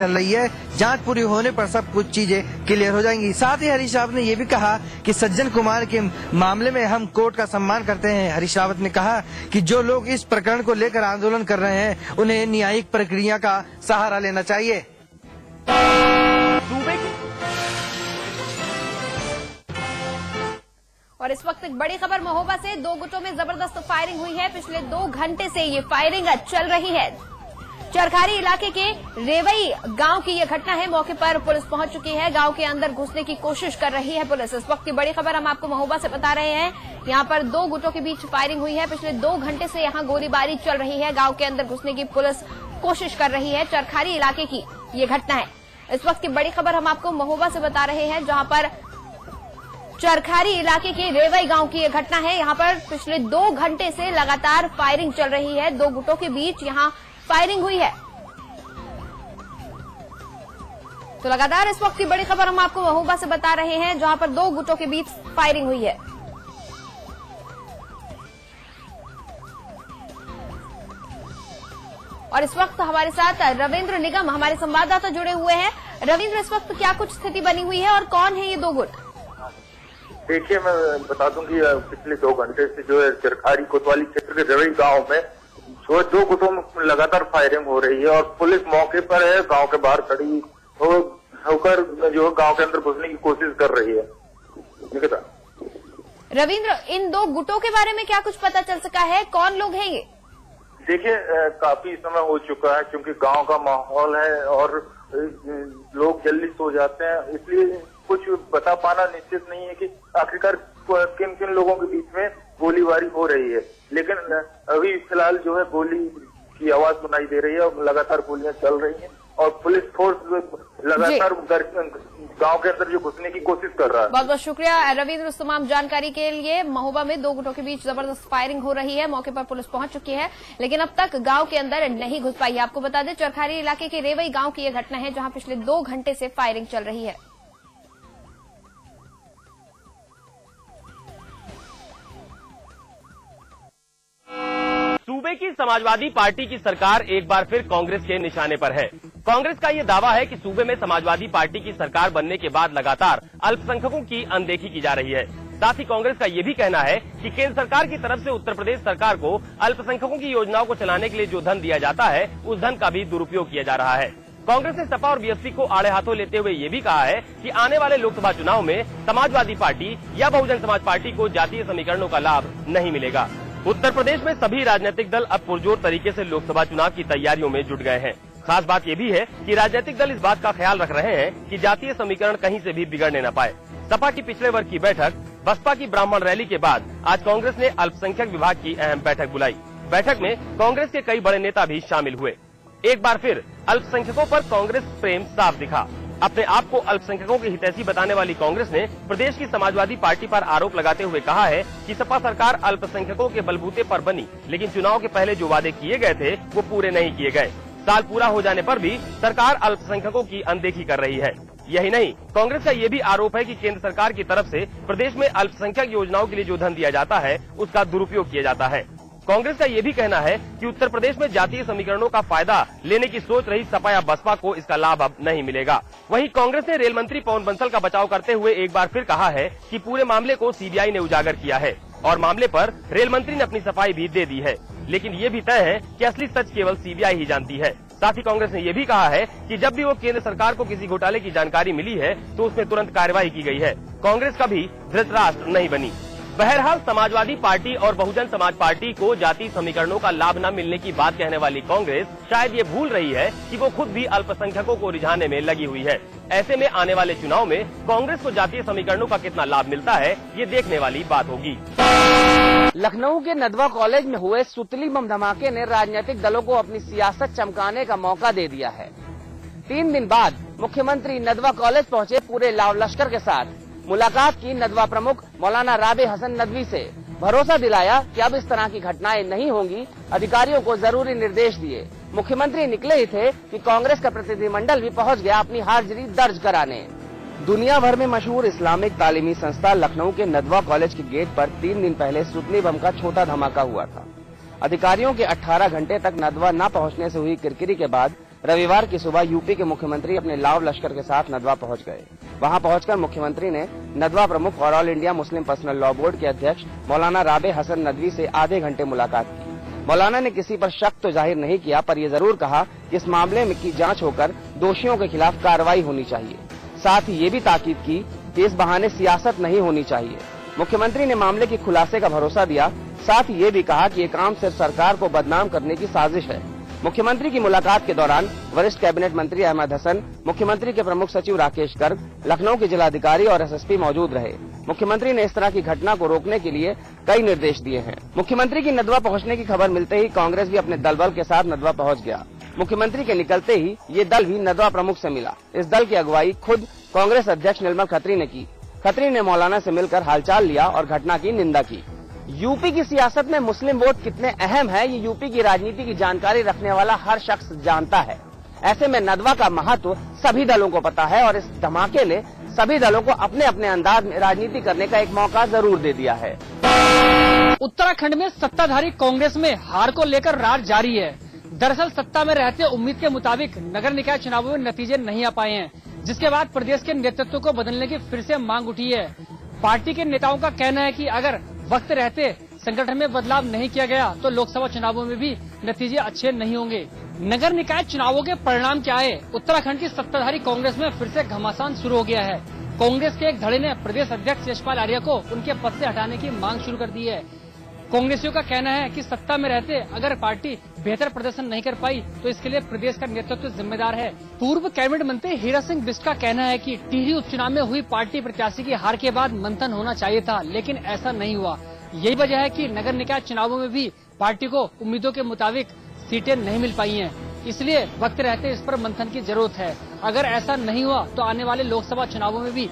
चल रही है। जांच पूरी होने पर सब कुछ चीजें क्लियर हो जाएंगी। साथ ही हरीश रावत ने यह भी कहा कि सज्जन कुमार के मामले में हम कोर्ट का सम्मान करते हैं। हरीश रावत ने कहा कि जो लोग इस प्रकरण को लेकर आंदोलन कर रहे हैं उन्हें न्यायिक प्रक्रिया का सहारा लेना चाहिए। और इस वक्त एक बड़ी खबर महोबा से दो गुटों में जबरदस्त फायरिंग हुई है। पिछले 2 घंटे से ये फायरिंग चल रही है। चरखारी इलाके के रेवई गांव की यह घटना है। मौके पर पुलिस पहुंच चुकी है। गांव के अंदर घुसने की कोशिश कर रही है पुलिस। इस वक्त की बड़ी खबर हम आपको महोबा से बता रहे हैं। यहां पर 2 गुटों के बीच फायरिंग हुई है। पिछले 2 घंटे से यहां गोलीबारी चल रही है। गांव के अंदर घुसने की पुलिस कोशिश कर रही है। चरखारी इलाके की ये घटना है। इस वक्त की बड़ी खबर हम आपको महोबा से बता रहे हैं, जहां पर चरखारी इलाके के रेवई गांव की यह घटना है। यहां पर पिछले 2 घंटे से लगातार फायरिंग चल रही है। 2 गुटों के बीच यहां फायरिंग हुई है। तो लगातार इस वक्त की बड़ी खबर हम आपको महोबा से बता रहे हैं, जहां पर 2 गुटों के बीच फायरिंग हुई है। और इस वक्त हमारे साथ रविंद्र निगम हमारे संवाददाता जुड़े हुए हैं। रविंद्र, इस वक्त क्या कुछ स्थिति बनी हुई है और कौन है ये 2 गुट? देखिए, मैं बता दूं कि पिछले 2 घंटे से जो है चरखारी कोतवाली क्षेत्र के रेवई गांव में 2 गुटों में लगातार फायरिंग हो रही है और पुलिस मौके पर है। गांव के बाहर खड़ी होकर जो गांव के अंदर घुसने की कोशिश कर रही है। रविंद्र, इन 2 गुटों के बारे में क्या कुछ पता चल सका है? कौन लोग हैं ये? देखिए, काफी समय हो चुका है क्योंकि गांव का माहौल है और लोग जल्दी सो जाते हैं, इसलिए कुछ बता पाना निश्चित नहीं है कि आखिरकार किन किन लोगों के बीच में गोलीबारी हो रही है। लेकिन अभी फिलहाल जो है गोली की आवाज सुनाई दे रही है और लगातार गोलियां चल रही हैं और पुलिस फोर्स लगातार गांव के अंदर जो घुसने की कोशिश कर रहा है। बहुत बहुत शुक्रिया रविंद्र उस तमाम जानकारी के लिए। महोबा में 2 गुटों के बीच जबरदस्त फायरिंग हो रही है। मौके पर पुलिस पहुंच चुकी है, लेकिन अब तक गांव के अंदर नहीं घुस पाई है। आपको बता दें, चरखारी इलाके के रेवई गांव की यह घटना है, जहां पिछले 2 घंटे से फायरिंग चल रही है। सूबे की समाजवादी पार्टी की सरकार एक बार फिर कांग्रेस के निशाने पर है। कांग्रेस का ये दावा है कि सूबे में समाजवादी पार्टी की सरकार बनने के बाद लगातार अल्पसंख्यकों की अनदेखी की जा रही है। साथ ही कांग्रेस का ये भी कहना है कि केंद्र सरकार की तरफ से उत्तर प्रदेश सरकार को अल्पसंख्यकों की योजनाओं को चलाने के लिए जो धन दिया जाता है, उस धन का भी दुरुपयोग किया जा रहा है। कांग्रेस ने सपा और बीएसपी को आड़े हाथों लेते हुए ये भी कहा है कि आने वाले लोकसभा चुनाव में समाजवादी पार्टी या बहुजन समाज पार्टी को जातीय समीकरणों का लाभ नहीं मिलेगा। उत्तर प्रदेश में सभी राजनीतिक दल अब पुरजोर तरीके से लोकसभा चुनाव की तैयारियों में जुट गए हैं। खास बात ये भी है कि राजनीतिक दल इस बात का ख्याल रख रहे हैं कि जातीय समीकरण कहीं से भी बिगड़ने न पाए। सपा की पिछले वर्ग की बैठक, बसपा की ब्राह्मण रैली के बाद आज कांग्रेस ने अल्पसंख्यक विभाग की अहम बैठक बुलाई। बैठक में कांग्रेस के कई बड़े नेता भी शामिल हुए। एक बार फिर अल्पसंख्यकों पर कांग्रेस प्रेम साफ दिखा। अपने आप को अल्पसंख्यकों की हितैषी बताने वाली कांग्रेस ने प्रदेश की समाजवादी पार्टी पर आरोप लगाते हुए कहा है कि सपा सरकार अल्पसंख्यकों के बलबूते पर बनी, लेकिन चुनाव के पहले जो वादे किए गए थे वो पूरे नहीं किए गए। साल पूरा हो जाने पर भी सरकार अल्पसंख्यकों की अनदेखी कर रही है। यही नहीं, कांग्रेस का ये भी आरोप है कि केंद्र सरकार की तरफ से प्रदेश में अल्पसंख्यक योजनाओं के लिए जो धन दिया जाता है, उसका दुरुपयोग किया जाता है। कांग्रेस का ये भी कहना है कि उत्तर प्रदेश में जातीय समीकरणों का फायदा लेने की सोच रही सपा या बसपा को इसका लाभ अब नहीं मिलेगा। वहीं कांग्रेस ने रेल मंत्री पवन बंसल का बचाव करते हुए एक बार फिर कहा है कि पूरे मामले को सीबीआई ने उजागर किया है और मामले पर रेल मंत्री ने अपनी सफाई भी दे दी है। लेकिन ये भी तय है कि असली सच केवल सीबीआई ही जानती है। साथ ही कांग्रेस ने ये भी कहा है कि जब भी वो केंद्र सरकार को किसी घोटाले की जानकारी मिली है तो उसमें तुरंत कार्रवाई की गई है। कांग्रेस कभी धृतराष्ट्र नहीं बनी। बहरहाल समाजवादी पार्टी और बहुजन समाज पार्टी को जातीय समीकरणों का लाभ न मिलने की बात कहने वाली कांग्रेस शायद ये भूल रही है कि वो खुद भी अल्पसंख्यकों को रिझाने में लगी हुई है। ऐसे में आने वाले चुनाव में कांग्रेस को जातीय समीकरणों का कितना लाभ मिलता है, ये देखने वाली बात होगी। लखनऊ के नदवा कॉलेज में हुए सुतली बम धमाके ने राजनीतिक दलों को अपनी सियासत चमकाने का मौका दे दिया है। 3 दिन बाद मुख्यमंत्री नदवा कॉलेज पहुंचे। पूरे लाव लश्कर के साथ मुलाकात की। नदवा प्रमुख मौलाना राबे हसन नदवी से भरोसा दिलाया कि अब इस तरह की घटनाएं नहीं होंगी। अधिकारियों को जरूरी निर्देश दिए। मुख्यमंत्री निकले ही थे कि कांग्रेस का प्रतिनिधिमंडल भी पहुंच गया अपनी हाजिरी दर्ज कराने। दुनिया भर में मशहूर इस्लामिक तालीमी संस्था लखनऊ के नदवा कॉलेज के गेट पर 3 दिन पहले सुतली बम का छोटा धमाका हुआ था। अधिकारियों के 18 घंटे तक नदवा न पहुंचने से हुई किरकिरी के बाद रविवार की सुबह यूपी के मुख्यमंत्री अपने लाव लश्कर के साथ नदवा पहुंच गए। वहां पहुंचकर मुख्यमंत्री ने नदवा प्रमुख और all India Muslim personal law board के अध्यक्ष मौलाना राबे हसन नदवी से आधे घंटे मुलाकात की। मौलाना ने किसी पर शक तो जाहिर नहीं किया, पर ये जरूर कहा कि इस मामले में की जांच होकर दोषियों के खिलाफ कार्रवाई होनी चाहिए। साथ ही ये भी ताकीद की कि इस बहाने सियासत नहीं होनी चाहिए। मुख्यमंत्री ने मामले के खुलासे का भरोसा दिया। साथ ही ये भी कहा कि ये काम सिर्फ सरकार को बदनाम करने की साजिश है। मुख्यमंत्री की मुलाकात के दौरान वरिष्ठ कैबिनेट मंत्री अहमद हसन, मुख्यमंत्री के प्रमुख सचिव राकेश गर्ग, लखनऊ के जिलाधिकारी और एसएसपी मौजूद रहे। मुख्यमंत्री ने इस तरह की घटना को रोकने के लिए कई निर्देश दिए हैं। मुख्यमंत्री की नदवा पहुंचने की खबर मिलते ही कांग्रेस भी अपने दलबल के साथ नदवा पहुंच गया। मुख्यमंत्री के निकलते ही ये दल भी नदवा प्रमुख से मिला। इस दल की अगुवाई खुद कांग्रेस अध्यक्ष निर्मल खत्री ने की। खत्री ने मौलाना से मिलकर हालचाल लिया और घटना की निंदा की। यूपी की सियासत में मुस्लिम वोट कितने अहम है, ये यूपी की राजनीति की जानकारी रखने वाला हर शख्स जानता है। ऐसे में नदवा का महत्व सभी दलों को पता है और इस धमाके ने सभी दलों को अपने अपने अंदाज में राजनीति करने का एक मौका जरूर दे दिया है। उत्तराखंड में सत्ताधारी कांग्रेस में हार को लेकर रार जारी है। दरअसल सत्ता में रहते उम्मीद के मुताबिक नगर निकाय चुनावों में नतीजे नहीं आ पाए हैं, जिसके बाद प्रदेश के नेतृत्व को बदलने की फिर से मांग उठी है। पार्टी के नेताओं का कहना है कि अगर वक्त रहते संगठन में बदलाव नहीं किया गया तो लोकसभा चुनावों में भी नतीजे अच्छे नहीं होंगे। नगर निकाय चुनावों के परिणाम क्या है? उत्तराखंड की सत्ताधारी कांग्रेस में फिर से घमासान शुरू हो गया है। कांग्रेस के एक धड़े ने प्रदेश अध्यक्ष यशपाल आर्य को उनके पद से हटाने की मांग शुरू कर दी है। कांग्रेसियों का कहना है कि सत्ता में रहते अगर पार्टी बेहतर प्रदर्शन नहीं कर पाई तो इसके लिए प्रदेश का नेतृत्व जिम्मेदार है। पूर्व कैबिनेट मंत्री हीरा सिंह बिष्ट का कहना है कि टिहरी उपचुनाव में हुई पार्टी प्रत्याशी की हार के बाद मंथन होना चाहिए था, लेकिन ऐसा नहीं हुआ। यही वजह है कि नगर निकाय चुनावों में भी पार्टी को उम्मीदों के मुताबिक सीटें नहीं मिल पाई हैं। इसलिए वक्त रहते इस पर मंथन की जरूरत है। अगर ऐसा नहीं हुआ तो आने वाले लोकसभा चुनावों में भी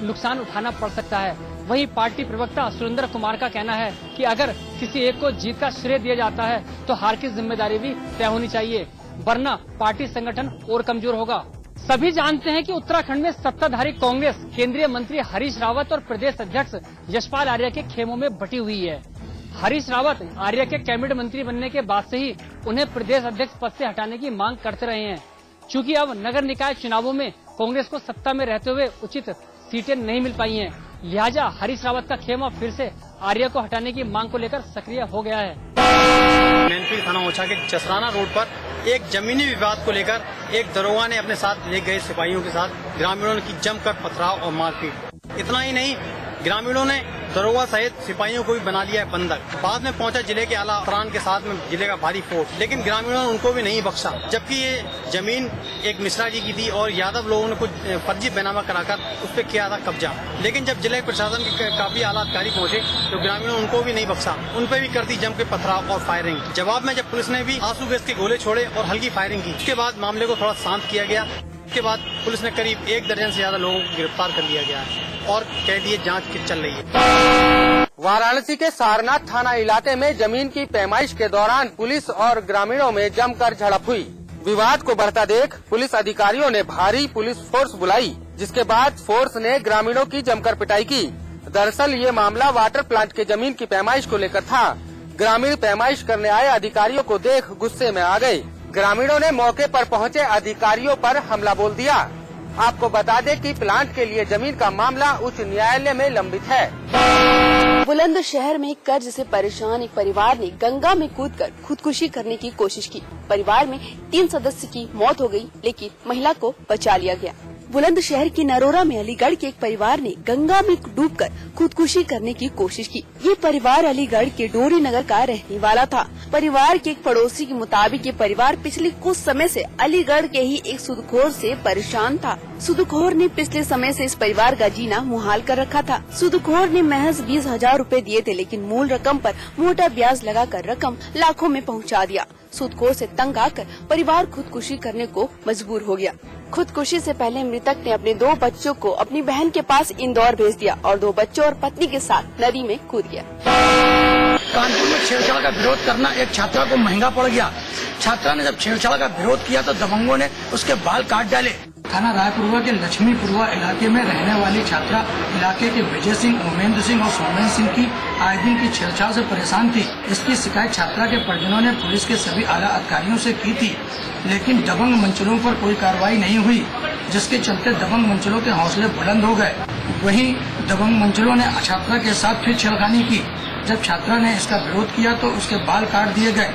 नुकसान उठाना पड़ सकता है। वहीं पार्टी प्रवक्ता सुरेंद्र कुमार का कहना है कि अगर किसी एक को जीत का श्रेय दिया जाता है तो हार की जिम्मेदारी भी तय होनी चाहिए, वरना पार्टी संगठन और कमजोर होगा। सभी जानते हैं कि उत्तराखंड में सत्ताधारी कांग्रेस केंद्रीय मंत्री हरीश रावत और प्रदेश अध्यक्ष यशपाल आर्य के खेमों में बटी हुई है। हरीश रावत आर्य के कैबिनेट मंत्री बनने के बाद से ही उन्हें प्रदेश अध्यक्ष पद से हटाने की मांग करते रहे हैं। चूँकि अब नगर निकाय चुनावों में कांग्रेस को सत्ता में रहते हुए उचित सीटें नहीं मिल पाई हैं, लिहाजा हरीश रावत का खेमा फिर से आर्य को हटाने की मांग को लेकर सक्रिय हो गया है। मैनपुरी थाना ओछा के जसराना रोड पर एक जमीनी विवाद को लेकर एक दरोगा ने अपने साथ ले गए सिपाहियों के साथ ग्रामीणों की जमकर पथराव और मारपीट। इतना ही नहीं, ग्रामीणों ने दरोगा सहित सिपाहियों को भी बना लिया है बंधक। बाद में पहुंचा जिले के आला अफसरान के साथ में जिले का भारी फोर्स, लेकिन ग्रामीणों ने उनको भी नहीं बख्शा। जबकि ये जमीन एक मिश्रा जी की थी और यादव लोगों ने कुछ फर्जी बैनामा कराकर उस पर किया था कब्जा। लेकिन जब जिले प्रशासन के काफी आला अधिकारी पहुंचे तो ग्रामीणों ने उनको भी नहीं बख्शा, उन पर भी कर दी जम के पथराव और फायरिंग। जवाब में जब पुलिस ने भी आंसू गैस के गोले छोड़े और हल्की फायरिंग की, उसके बाद मामले को थोड़ा शांत किया गया। उसके बाद पुलिस ने करीब 1 दर्जन से ज्यादा लोगों को गिरफ्तार कर लिया गया है और कह दिए जांच चल रही है। वाराणसी के सारनाथ थाना इलाके में जमीन की पैमाइश के दौरान पुलिस और ग्रामीणों में जमकर झड़प हुई। विवाद को बढ़ता देख पुलिस अधिकारियों ने भारी पुलिस फोर्स बुलाई, जिसके बाद फोर्स ने ग्रामीणों की जमकर पिटाई की। दरअसल ये मामला वाटर प्लांट के जमीन की पैमाइश को लेकर था। ग्रामीण पैमाइश करने आए अधिकारियों को देख गुस्से में आ गए। ग्रामीणों ने मौके पर पहुंचे अधिकारियों पर हमला बोल दिया। आपको बता दें कि प्लांट के लिए जमीन का मामला उच्च न्यायालय में लंबित है। बुलंदशहर में कर्ज से परेशान एक परिवार ने गंगा में कूदकर खुदकुशी करने की कोशिश की। परिवार में 3 सदस्य की मौत हो गई, लेकिन महिला को बचा लिया गया। बुलंदशहर के नरोरा में अलीगढ़ के एक परिवार ने गंगा में डूबकर खुदकुशी करने की कोशिश की। ये परिवार अलीगढ़ के डोरी नगर का रहने वाला था। परिवार के एक पड़ोसी के मुताबिक ये परिवार पिछले कुछ समय से अलीगढ़ के ही एक सूदखोर से परेशान था। सूदखोर ने पिछले समय से इस परिवार का जीना मुहाल कर रखा था। सूदखोर ने महज 20,000 रूपए दिए थे, लेकिन मूल रकम पर मोटा ब्याज लगाकर रकम लाखों में पहुंचा दिया। सूदखोर से तंग आकर परिवार खुदकुशी करने को मजबूर हो गया। खुदकुशी से पहले मृतक ने अपने 2 बच्चों को अपनी बहन के पास इंदौर भेज दिया और 2 बच्चों और पत्नी के साथ नदी में कूद गया। कानपुर में छेड़छाड़ का विरोध करना एक छात्रा को महंगा पड़ गया। छात्रा ने जब छेड़छाड़ का विरोध किया तो दबंगों ने उसके बाल काट डाले। थाना रायपुरवा के लक्ष्मीपुरवा इलाके में रहने वाली छात्रा इलाके के विजय सिंह, उमेंद्र सिंह और सोमेन सिंह की आए दिन की छेड़छाड़ से परेशान थी। इसकी शिकायत छात्रा के परिजनों ने पुलिस के सभी आला अधिकारियों से की थी, लेकिन दबंग मंचलों पर कोई कार्रवाई नहीं हुई, जिसके चलते दबंग मंचलों के हौसले बुलंद हो गए। वहीं दबंग मंचलों ने छात्रा के साथ फिर छेड़खानी की। जब छात्रा ने इसका विरोध किया तो उसके बाल काट दिए गए।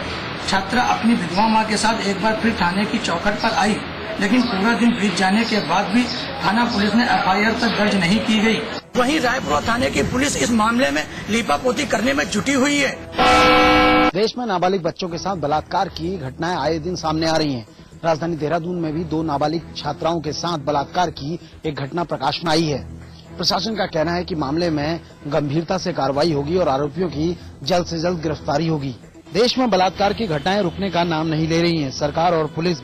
छात्रा अपनी विधवा मां के साथ एक बार फिर थाने की चौखट पर आई, लेकिन पूरा दिन बीत जाने के बाद भी थाना पुलिस ने FIR तक दर्ज नहीं की गई। वहीं रायपुरा थाने की पुलिस इस मामले में लीपापोती करने में जुटी हुई है। देश में नाबालिग बच्चों के साथ बलात्कार की घटनाएं आए दिन सामने आ रही हैं। राजधानी देहरादून में भी 2 नाबालिग छात्राओं के साथ बलात्कार की एक घटना प्रकाश में आई है। प्रशासन का कहना है कि मामले में गंभीरता से कार्रवाई होगी और आरोपियों की जल्द से जल्द गिरफ्तारी होगी। देश में बलात्कार की घटनाएं रुकने का नाम नहीं ले रही हैं। सरकार और पुलिस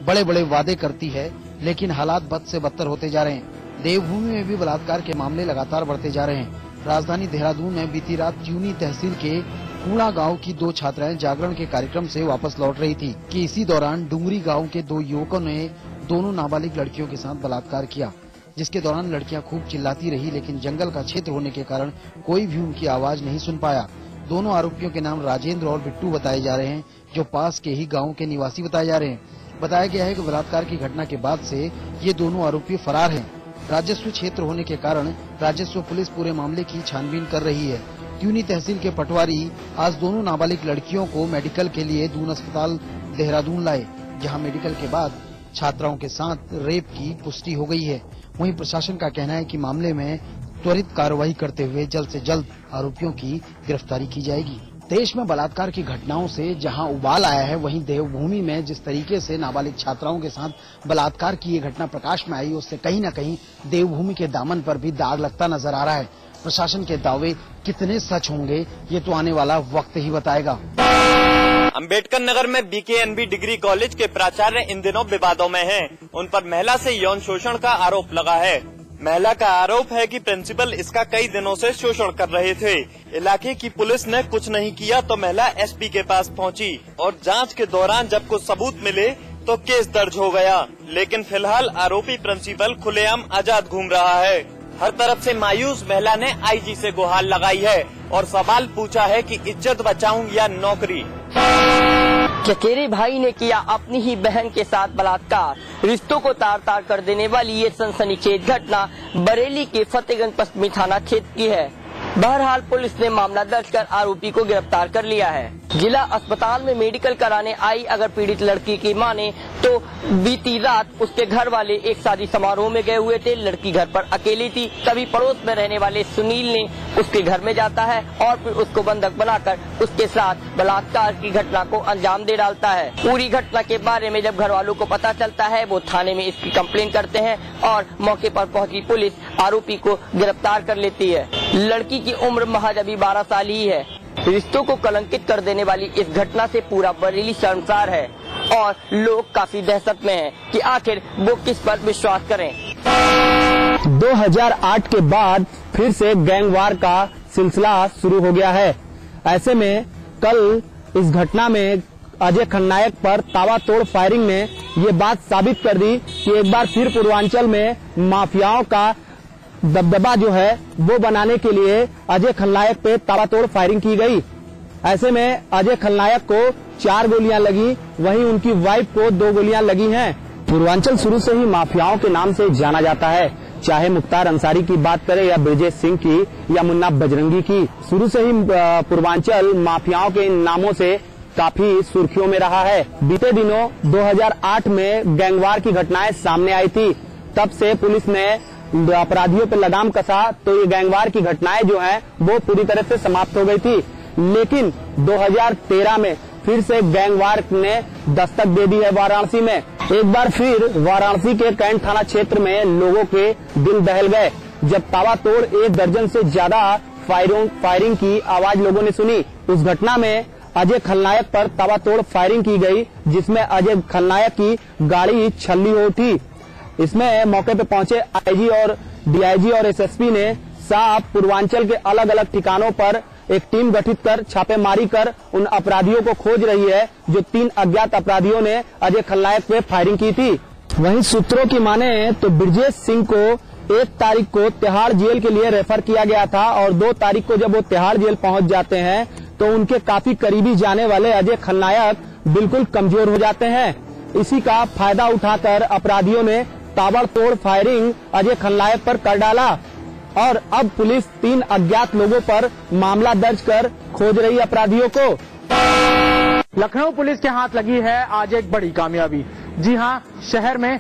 बड़े बड़े वादे करती है, लेकिन हालात बद से बदतर होते जा रहे हैं। देवभूमि में भी बलात्कार के मामले लगातार बढ़ते जा रहे हैं। राजधानी देहरादून में बीती रात ट्यूनी तहसील के कूड़ा गांव की 2 छात्राएं जागरण के कार्यक्रम से वापस लौट रही थी कि इसी दौरान डुंगरी गांव के 2 युवकों ने दोनों नाबालिग लड़कियों के साथ बलात्कार किया, जिसके दौरान लड़कियां खूब चिल्लाती रही, लेकिन जंगल का क्षेत्र होने के कारण कोई भी उनकी आवाज नहीं सुन पाया। दोनों आरोपियों के नाम राजेंद्र और बिट्टू बताए जा रहे हैं, जो पास के ही गाँव के निवासी बताए जा रहे हैं। बताया गया है कि बलात्कार की घटना के बाद से ये दोनों आरोपी फरार हैं। राजस्व क्षेत्र होने के कारण राजस्व पुलिस पूरे मामले की छानबीन कर रही है। ट्यूनी तहसील के पटवारी आज दोनों नाबालिग लड़कियों को मेडिकल के लिए दून अस्पताल देहरादून लाए, जहां मेडिकल के बाद छात्राओं के साथ रेप की पुष्टि हो गई है। वहीं प्रशासन का कहना है कि मामले में त्वरित कार्रवाई करते हुए जल्द से जल्द आरोपियों की गिरफ्तारी की जाएगी। देश में बलात्कार की घटनाओं से जहां उबाल आया है, वहीं देवभूमि में जिस तरीके से नाबालिग छात्राओं के साथ बलात्कार की ये घटना प्रकाश में आई, उससे कहीं न कहीं देवभूमि के दामन पर भी दाग लगता नजर आ रहा है। प्रशासन के दावे कितने सच होंगे, ये तो आने वाला वक्त ही बताएगा। अंबेडकर नगर में BKNB डिग्री कॉलेज के प्राचार्य इन दिनों विवादों में हैं। उन पर महिला से यौन शोषण का आरोप लगा है। महिला का आरोप है कि प्रिंसिपल इसका कई दिनों से शोषण कर रहे थे। इलाके की पुलिस ने कुछ नहीं किया तो महिला SP के पास पहुंची और जांच के दौरान जब कुछ सबूत मिले तो केस दर्ज हो गया। लेकिन फिलहाल आरोपी प्रिंसिपल खुलेआम आजाद घूम रहा है। हर तरफ से मायूस महिला ने IG से गुहार लगाई है और सवाल पूछा है कि इज्जत बचाऊं या नौकरी। चचेरे भाई ने किया अपनी ही बहन के साथ बलात्कार। रिश्तों को तार तार कर देने वाली ये सनसनीखेज घटना बरेली के फतेहगंज पश्चिमी थाना क्षेत्र की है। बहरहाल पुलिस ने मामला दर्ज कर आरोपी को गिरफ्तार कर लिया है। जिला अस्पताल में मेडिकल कराने आई अगर पीड़ित लड़की की माने तो बीती रात उसके घर वाले एक शादी समारोह में गए हुए थे। लड़की घर पर अकेली थी। तभी पड़ोस में रहने वाले सुनील ने उसके घर में जाता है और फिर उसको बंधक बनाकर उसके साथ बलात्कार की घटना को अंजाम दे डालता है। पूरी घटना के बारे में जब घर वालों को पता चलता है, वो थाने में इसकी कंप्लेन करते हैं और मौके पर पहुंची पुलिस आरोपी को गिरफ्तार कर लेती है। लड़की की उम्र महज अभी 12 साल ही है। रिश्तों को कलंकित कर देने वाली इस घटना से पूरा बरेली शर्मसार है और लोग काफी दहशत में हैं कि आखिर वो किस पर विश्वास करें। 2008 के बाद फिर से गैंगवार का सिलसिला शुरू हो गया है। ऐसे में कल इस घटना में अजय खलनायक पर ताबड़तोड़ फायरिंग ने ये बात साबित कर दी कि एक बार फिर पूर्वांचल में माफियाओं का दबदबा जो है वो बनाने के लिए अजय खलनायक पे ताबड़तोड़ फायरिंग की गई। ऐसे में अजय खलनायक को 4 गोलियां लगी, वहीं उनकी वाइफ को 2 गोलियां लगी हैं। पूर्वांचल शुरू से ही माफियाओं के नाम से जाना जाता है, चाहे मुख्तार अंसारी की बात करें या ब्रजेश सिंह की या मुन्ना बजरंगी की। शुरू से ही पूर्वांचल माफियाओं के नामों से काफी सुर्खियों में रहा है। बीते दिनों 2008 में गैंगवार की घटनाएं सामने आई थी। तब से पुलिस ने अपराधियों पर लगाम कसा तो ये गैंगवार की घटनाएं जो हैं वो पूरी तरह से समाप्त हो गई थी। लेकिन 2013 में फिर से गैंगवार ने दस्तक दे दी है वाराणसी में। एक बार फिर वाराणसी के कैंट थाना क्षेत्र में लोगों के दिल दहल गए जब ताबड़तोड़ 1 दर्जन से ज्यादा फायरिंग की आवाज लोगों ने सुनी। उस घटना में अजय खलनायक पर ताबड़तोड़ फायरिंग की गई, जिसमें अजय खलनायक की गाड़ी छल्ली हो उठी। इसमें मौके पे पहुंचे IG और DIG और SSP ने साफ पूर्वांचल के अलग अलग ठिकानों पर एक टीम गठित कर छापेमारी कर उन अपराधियों को खोज रही है जो 3 अज्ञात अपराधियों ने अजय खलनायक पे फायरिंग की थी। वहीं सूत्रों की माने तो ब्रजेश सिंह को 1 तारीख को तिहाड़ जेल के लिए रेफर किया गया था और 2 तारीख को जब वो तिहाड़ जेल पहुंच जाते हैं तो उनके काफी करीबी जाने वाले अजय खलनायक बिल्कुल कमजोर हो जाते हैं। इसी का फायदा उठाकर अपराधियों ने ताबड़तोड़ फायरिंग अजय खलनायक पर कर डाला और अब पुलिस 3 अज्ञात लोगों पर मामला दर्ज कर खोज रही अपराधियों को। लखनऊ पुलिस के हाथ लगी है आज एक बड़ी कामयाबी। जी हां, शहर में